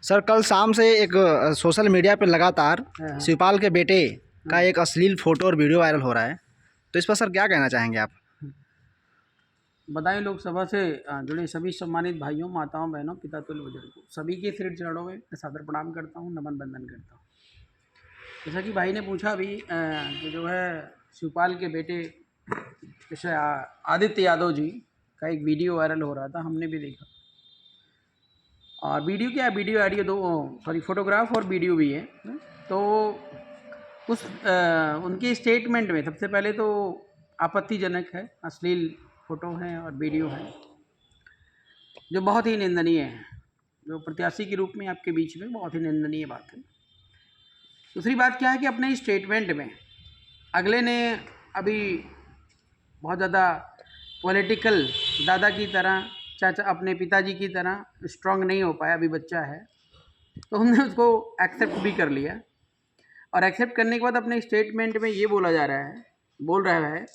Sir कल शाम से एक सोशल मीडिया पे लगातार हाँ। शिवपाल के बेटे का एक अश्लील फोटो और वीडियो वायरल हो रहा है, तो इस पर सर क्या कहना चाहेंगे आप? बदायूं लोकसभा से जुड़े सभी सम्मानित भाइयों, माताओं, बहनों, पिता तुल्य बुजुर्गों, सभी के सिर चरणों में मैं सादर प्रणाम करता हूँ, नमन बंदन करता हूँ। जैसा कि भाई ने पूछा अभी कि जो है शिवपाल के बेटे जैसे आदित्य यादव जी का एक वीडियो वायरल हो रहा था, हमने भी देखा। और वीडियो क्या है, वीडियो ऑडियो दो, सॉरी फोटोग्राफ और वीडियो भी है। तो उस उनके स्टेटमेंट में सबसे पहले तो आपत्तिजनक है, अश्लील फ़ोटो हैं और वीडियो हैं जो बहुत ही निंदनीय है, जो प्रत्याशी के रूप में आपके बीच में बहुत ही निंदनीय बात है। दूसरी बात क्या है कि अपने स्टेटमेंट में अगले ने अभी बहुत ज़्यादा पॉलिटिकल दादा की तरह, चाचा अपने पिताजी की तरह स्ट्रांग नहीं हो पाया, अभी बच्चा है, तो हमने उसको एक्सेप्ट भी कर लिया। और एक्सेप्ट करने के बाद अपने स्टेटमेंट में ये बोल रहा है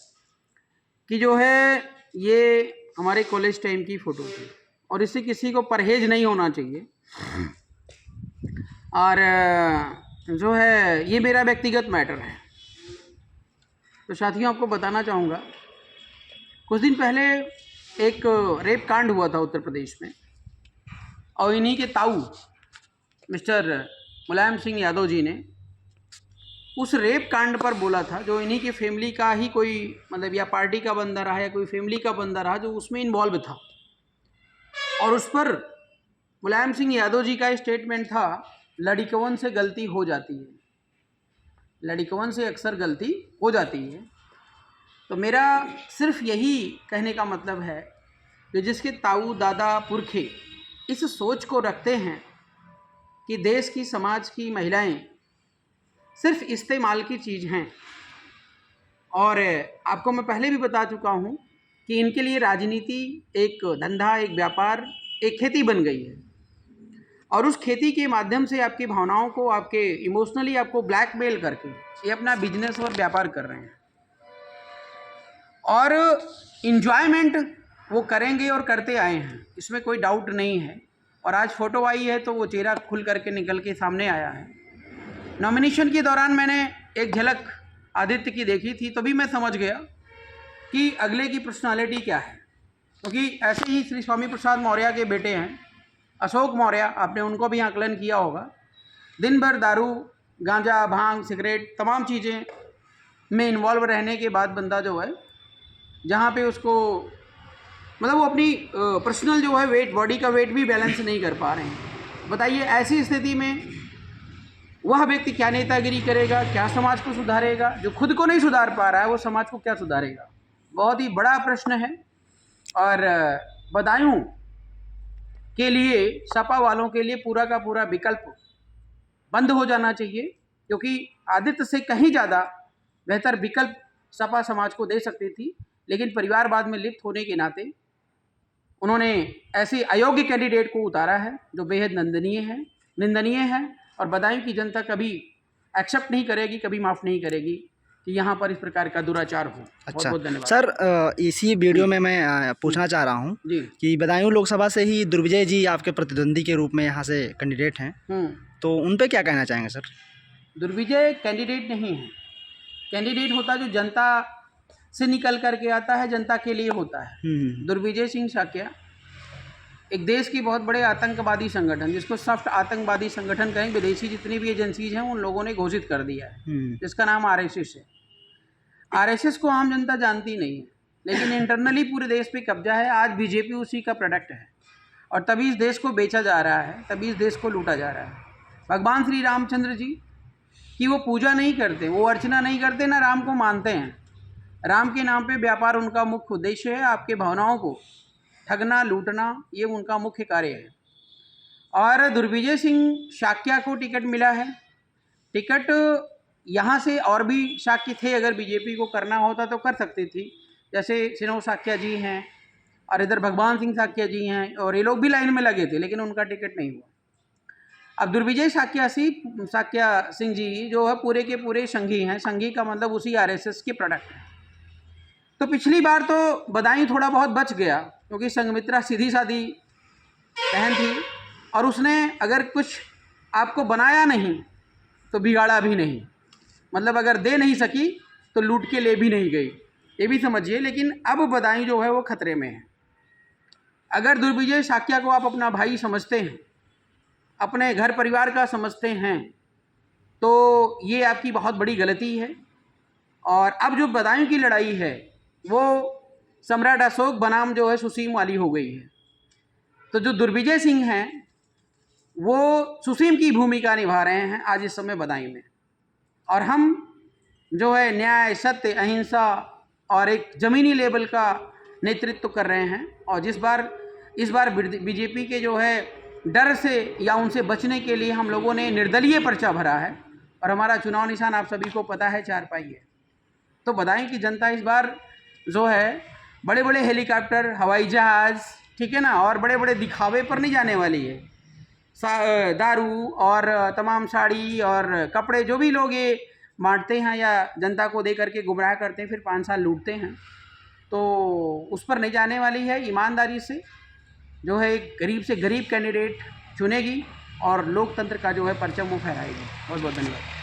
कि जो है ये हमारे कॉलेज टाइम की फ़ोटो थी और इससे किसी को परहेज नहीं होना चाहिए, और जो है ये मेरा व्यक्तिगत मैटर है। तो साथियों, आपको बताना चाहूँगा, कुछ दिन पहले एक रेप कांड हुआ था उत्तर प्रदेश में, और इन्हीं के ताऊ मिस्टर मुलायम सिंह यादव जी ने उस रेप कांड पर बोला था, जो इन्हीं की फैमिली का ही कोई मतलब या पार्टी का बंदा रहा या कोई फैमिली का बंदा रहा जो उसमें इन्वॉल्व था। और उस पर मुलायम सिंह यादव जी का स्टेटमेंट था, लड़िकवन से गलती हो जाती है, लड़िकवन से अक्सर गलती हो जाती है। तो मेरा सिर्फ यही कहने का मतलब है कि जिसके ताऊ दादा पुरखे इस सोच को रखते हैं कि देश की, समाज की महिलाएं सिर्फ इस्तेमाल की चीज़ हैं, और आपको मैं पहले भी बता चुका हूं कि इनके लिए राजनीति एक धंधा, एक व्यापार, एक खेती बन गई है, और उस खेती के माध्यम से आपकी भावनाओं को, आपके इमोशनली आपको ब्लैकमेल करके ये अपना बिजनेस और व्यापार कर रहे हैं, और इन्जॉयमेंट वो करेंगे और करते आए हैं, इसमें कोई डाउट नहीं है। और आज फ़ोटो आई है तो वो चेहरा खुल करके निकल के सामने आया है। नॉमिनेशन के दौरान मैंने एक झलक आदित्य की देखी थी, तभी मैं समझ गया कि अगले की पर्सनालिटी क्या है, क्योंकि ऐसे ही श्री स्वामी प्रसाद मौर्य के बेटे हैं अशोक मौर्य, आपने उनको भी आकलन किया होगा। दिन भर दारू, गांजा, भांग, सिगरेट, तमाम चीज़ें में इन्वॉल्व रहने के बाद बंदा जो है, जहाँ पे उसको मतलब वो अपनी पर्सनल जो है वेट, बॉडी का वेट भी बैलेंस नहीं कर पा रहे हैं। बताइए, ऐसी स्थिति में वह व्यक्ति क्या नेतागिरी करेगा, क्या समाज को सुधारेगा? जो खुद को नहीं सुधार पा रहा है वो समाज को क्या सुधारेगा? बहुत ही बड़ा प्रश्न है। और बदायूं के लिए, सपा वालों के लिए पूरा का पूरा विकल्प बंद हो जाना चाहिए, क्योंकि आदित्य से कहीं ज़्यादा बेहतर विकल्प सपा समाज को दे सकती थी, लेकिन परिवारवाद में लिप्त होने के नाते उन्होंने ऐसे अयोग्य कैंडिडेट को उतारा है जो बेहद निंदनीय है, और बदायूं की जनता कभी एक्सेप्ट नहीं करेगी, कभी माफ़ नहीं करेगी कि यहाँ पर इस प्रकार का दुराचार हो। अच्छा, बहुत बहुत धन्यवाद सर इसी वीडियो में मैं पूछना चाह रहा हूँ कि बदायूं लोकसभा से ही दुर्विजय जी आपके प्रतिद्वंदी के रूप में यहाँ से कैंडिडेट हैं, तो उन पे क्या कहना चाहेंगे सर? दुर्विजय कैंडिडेट नहीं है, कैंडिडेट होता जो जनता से निकल करके आता है, जनता के लिए होता है। दुर्विजय सिंह शाक्या एक देश की बहुत बड़े आतंकवादी संगठन, जिसको सॉफ्ट आतंकवादी संगठन कहें, विदेशी जितनी भी एजेंसीज हैं उन लोगों ने घोषित कर दिया है, जिसका नाम आरएसएस है। आरएसएस को आम जनता जानती नहीं है, लेकिन इंटरनली पूरे देश पे कब्जा है। आज बीजेपी उसी का प्रोडक्ट है, और तभी इस देश को बेचा जा रहा है, तभी इस देश को लूटा जा रहा है। भगवान श्री रामचंद्र जी की वो पूजा नहीं करते, वो अर्चना नहीं करते, ना राम को मानते हैं। राम के नाम पे व्यापार उनका मुख्य उद्देश्य है, आपके भावनाओं को ठगना, लूटना, ये उनका मुख्य कार्य है। और दुर्विजय सिंह शाक्या को टिकट मिला है। टिकट यहाँ से और भी शाक्य थे, अगर बीजेपी को करना होता तो कर सकती थी, जैसे सिनोर शाक्या जी हैं और इधर भगवान सिंह शाक्या जी हैं, और ये लोग भी लाइन में लगे थे, लेकिन उनका टिकट नहीं हुआ। अब दुर्विजय शाक्या सिंह जी जो है पूरे के पूरे संघी हैं, संघी का मतलब उसी आरएसएस के प्रोडक्ट है। तो पिछली बार तो बदायूं थोड़ा बहुत बच गया, क्योंकि संघमित्रा सीधी सादी बहन थी, और उसने अगर कुछ आपको बनाया नहीं तो बिगाड़ा भी नहीं, मतलब अगर दे नहीं सकी तो लूट के ले भी नहीं गई, ये भी समझिए। लेकिन अब बदायूं जो है वो खतरे में है। अगर दुर्विजय साकिया को आप अपना भाई समझते हैं, अपने घर परिवार का समझते हैं, तो ये आपकी बहुत बड़ी गलती है। और अब जो बदायूं की लड़ाई है वो सम्राट अशोक बनाम जो है सुसीम वाली हो गई है। तो जो दुर्विजय सिंह हैं वो सुसीम की भूमिका निभा रहे हैं आज इस समय बदायूं में, और हम जो है न्याय, सत्य, अहिंसा और एक ज़मीनी लेवल का नेतृत्व कर रहे हैं। और इस बार बीजेपी के जो है डर से या उनसे बचने के लिए हम लोगों ने निर्दलीय पर्चा भरा है, और हमारा चुनाव निशान आप सभी को पता है, चारपाई है। तो बदायूं की जनता इस बार जो है बड़े बड़े हेलीकॉप्टर, हवाई जहाज़, ठीक है ना, और बड़े बड़े दिखावे पर नहीं जाने वाली है। दारू और तमाम साड़ी और कपड़े जो भी लोग ये बांटते हैं या जनता को दे करके गुमराह करते हैं, फिर 5 साल लूटते हैं, तो उस पर नहीं जाने वाली है। ईमानदारी से जो है एक गरीब से गरीब कैंडिडेट चुनेगी और लोकतंत्र का जो है परचम वो फहराएगी। बहुत बहुत धन्यवाद।